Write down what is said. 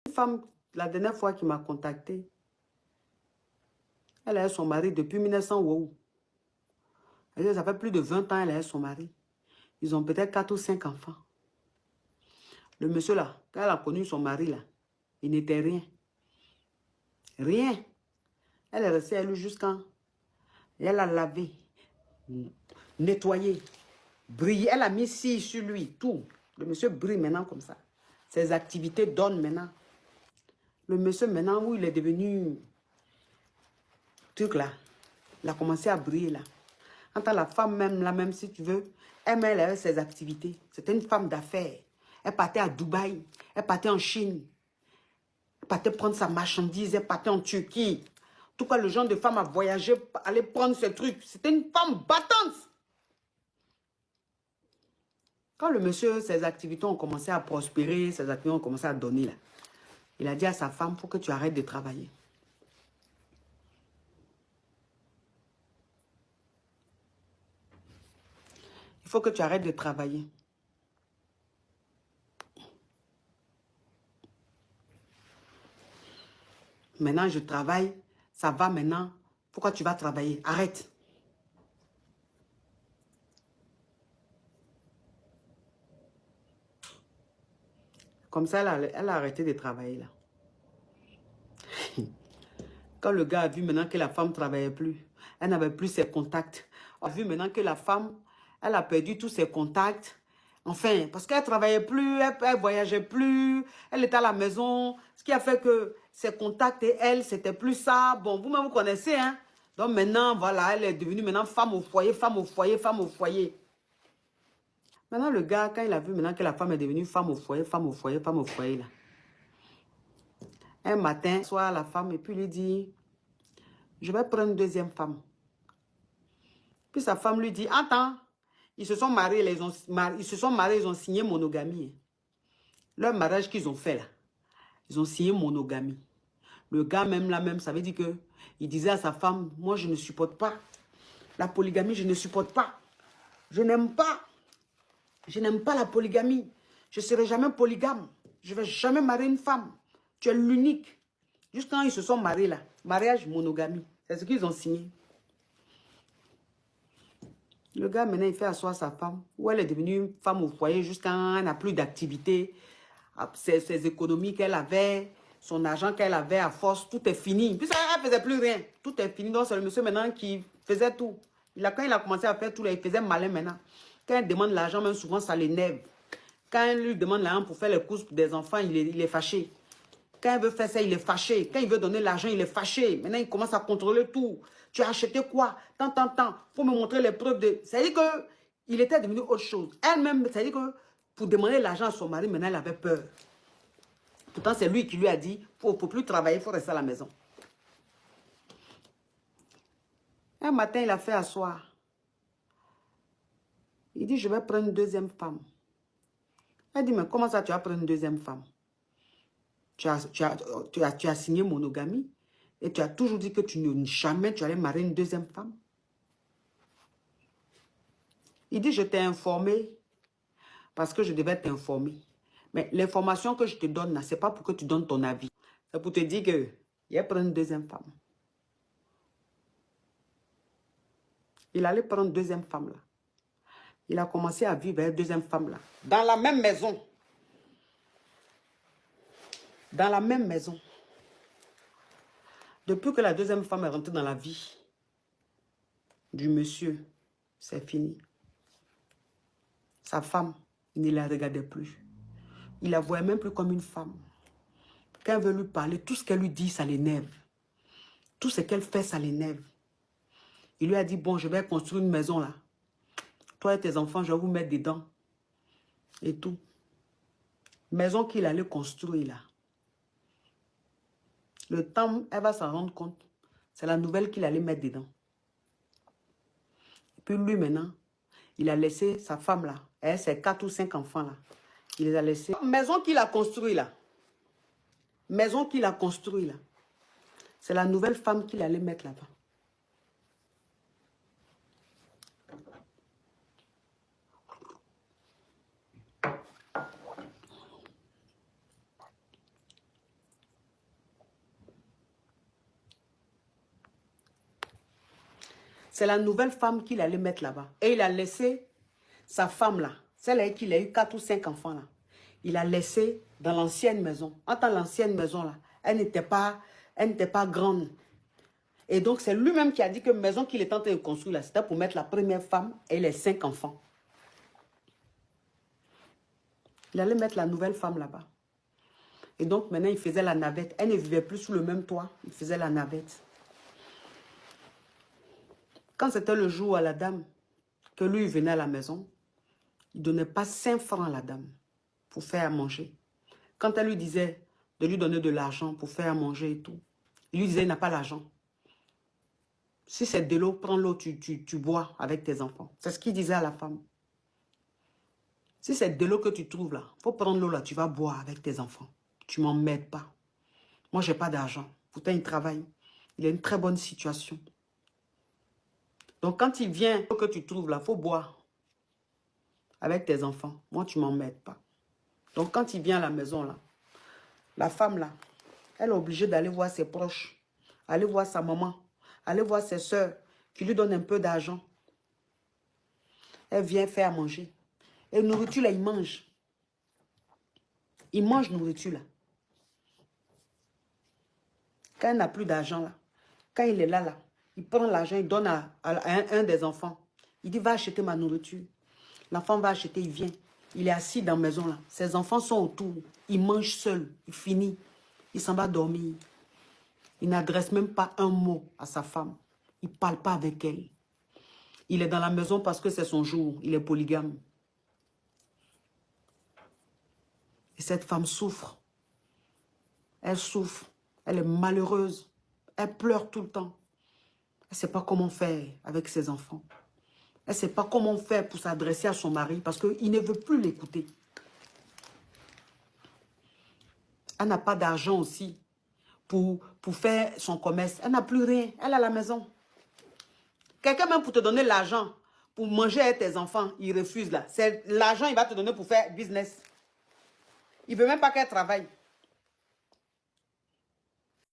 Une femme, la dernière fois qui m'a contacté, elle a eu son mari depuis 1900. Wow. Ça fait plus de 20 ans elle a eu son mari. Ils ont peut-être 4 ou 5 enfants. Le monsieur là, quand elle a connu son mari là, il n'était rien. Rien. Elle est restée à lui jusqu'à... Elle a lavé, nettoyé, brillé. Elle a mis cire sur lui, tout. Le monsieur brille maintenant comme ça. Ses activités donnent maintenant. Le monsieur maintenant, où il est devenu... truc là, il a commencé à briller là. Quand la femme même là, même si tu veux, elle avait ses activités. C'était une femme d'affaires. Elle partait à Dubaï, elle partait en Chine. Elle partait prendre sa marchandise, elle partait en Turquie. En tout cas, le genre de femme a voyagé, aller prendre ses trucs. C'était une femme battante. Quand le monsieur, ses activités ont commencé à prospérer, ses activités ont commencé à donner là, il a dit à sa femme, il faut que tu arrêtes de travailler. Il faut que tu arrêtes de travailler. Maintenant, je travaille, ça va maintenant. Pourquoi tu vas travailler? Arrête. Comme ça, elle a arrêté de travailler là. Quand le gars a vu maintenant que la femme ne travaillait plus, elle n'avait plus ses contacts. On a vu maintenant que la femme, elle a perdu tous ses contacts. Enfin, parce qu'elle ne travaillait plus, elle ne voyageait plus, elle était à la maison. Ce qui a fait que ses contacts et elle, c'était plus ça. Bon, vous-même, vous connaissez, hein. Donc maintenant, voilà, elle est devenue maintenant femme au foyer, femme au foyer, femme au foyer. Maintenant, le gars, quand il a vu maintenant que la femme est devenue femme au foyer, femme au foyer, femme au foyer, là. Un matin, soit la femme, et puis il lui dit, je vais prendre une deuxième femme. Puis sa femme lui dit, attends, ils se sont mariés, ils ont signé monogamie. Leur mariage qu'ils ont fait là, ils ont signé monogamie. Le gars même là même, ça veut dire que il disait à sa femme, moi je ne supporte pas. La polygamie, je ne supporte pas. Je n'aime pas. Je n'aime pas la polygamie. Je ne serai jamais polygame. Je ne vais jamais marier une femme. Tu es l'unique. Juste quand ils se sont mariés là, mariage monogamie, c'est ce qu'ils ont signé. Le gars, maintenant, il fait asseoir sa femme, où elle est devenue femme au foyer jusqu'à elle n'a plus d'activité. Ses économies qu'elle avait, son argent qu'elle avait à force, tout est fini. Puis elle ne faisait plus rien. Tout est fini. Donc, c'est le monsieur maintenant qui faisait tout. Quand il a commencé à faire tout, là, il faisait malin maintenant. Quand elle demande l'argent, même souvent, ça l'énerve. Quand elle lui demande l'argent pour faire les courses des enfants, il est fâché. Quand il veut faire ça, il est fâché. Quand il veut donner l'argent, il est fâché. Maintenant, il commence à contrôler tout. Tu as acheté quoi? Tant. Faut me montrer les preuves de... C'est-à-dire qu'il était devenu autre chose. Elle-même, c'est-à-dire que pour demander l'argent à son mari, maintenant, elle avait peur. Pourtant, c'est lui qui lui a dit, il ne faut plus travailler, il faut rester à la maison. Un matin, il a fait asseoir. Il dit, je vais prendre une deuxième femme. Elle dit, mais comment ça, tu vas prendre une deuxième femme? Tu as signé monogamie et tu as toujours dit que jamais tu allais marier une deuxième femme. Il dit, je t'ai informé parce que je devais t'informer. Mais l'information que je te donne, ce n'est pas pour que tu donnes ton avis. C'est pour te dire qu'il allait prendre une deuxième femme. Il allait prendre une deuxième femme là. Il a commencé à vivre avec une deuxième femme là. Dans la même maison. Dans la même maison. Depuis que la deuxième femme est rentrée dans la vie du monsieur, c'est fini. Sa femme, il ne la regardait plus. Il ne la voyait même plus comme une femme. Quand elle veut lui parler, tout ce qu'elle lui dit, ça l'énerve. Tout ce qu'elle fait, ça l'énerve. Il lui a dit, bon, je vais construire une maison là. Toi et tes enfants, je vais vous mettre dedans. Et tout. Maison qu'il allait construire là. Le temps, elle va s'en rendre compte. C'est la nouvelle qu'il allait mettre dedans. Et puis lui maintenant, il a laissé sa femme là. Elle, ses 4 ou 5 enfants là. Il les a laissés. Maison qu'il a construit là. Maison qu'il a construit là. C'est la nouvelle femme qu'il allait mettre là-bas. C'est la nouvelle femme qu'il allait mettre là-bas. Et il a laissé sa femme là, celle qu'il a eu 4 ou 5 enfants là. Il a laissé dans l'ancienne maison. En tant l'ancienne maison là, elle n'était pas grande. Et donc c'est lui-même qui a dit que la maison qu'il est en train de construire là, c'était pour mettre la première femme et les 5 enfants. Il allait mettre la nouvelle femme là-bas. Et donc maintenant il faisait la navette. Elle ne vivait plus sous le même toit. Il faisait la navette. Quand c'était le jour à la dame que lui venait à la maison, il ne donnait pas 5 francs à la dame pour faire à manger. Quand elle lui disait de lui donner de l'argent pour faire à manger et tout, il lui disait il n'a pas l'argent. Si c'est de l'eau, prends l'eau, tu bois avec tes enfants. C'est ce qu'il disait à la femme. Si c'est de l'eau que tu trouves là, il faut prendre l'eau là, tu vas boire avec tes enfants. Tu ne m'emmèdes pas. Moi, je n'ai pas d'argent. Pourtant, il travaille. Il a une très bonne situation. Donc, quand il vient, l'eau que tu trouves là, il faut boire avec tes enfants. Moi, tu ne m'emmèdes pas. Donc, quand il vient à la maison là, la femme là, elle est obligée d'aller voir ses proches, aller voir sa maman, aller voir ses soeurs qui lui donnent un peu d'argent. Elle vient faire à manger. Et nourriture là, il mange. Il mange nourriture là. Quand elle n'a plus d'argent là, quand il est là, il prend l'argent, il donne à un des enfants. Il dit, va acheter ma nourriture. L'enfant va acheter, il vient. Il est assis dans la maison là. Ses enfants sont autour. Il mange seul. Il finit. Il s'en va dormir. Il n'adresse même pas un mot à sa femme. Il ne parle pas avec elle. Il est dans la maison parce que c'est son jour. Il est polygame. Et cette femme souffre. Elle souffre. Elle est malheureuse. Elle pleure tout le temps. Elle ne sait pas comment faire avec ses enfants. Elle ne sait pas comment faire pour s'adresser à son mari parce qu'il ne veut plus l'écouter. Elle n'a pas d'argent aussi pour faire son commerce. Elle n'a plus rien. Elle est à la maison. Quelqu'un même pour te donner l'argent pour manger avec tes enfants, il refuse là. C'est l'argent qu'il va te donner pour faire business. Il ne veut même pas qu'elle travaille.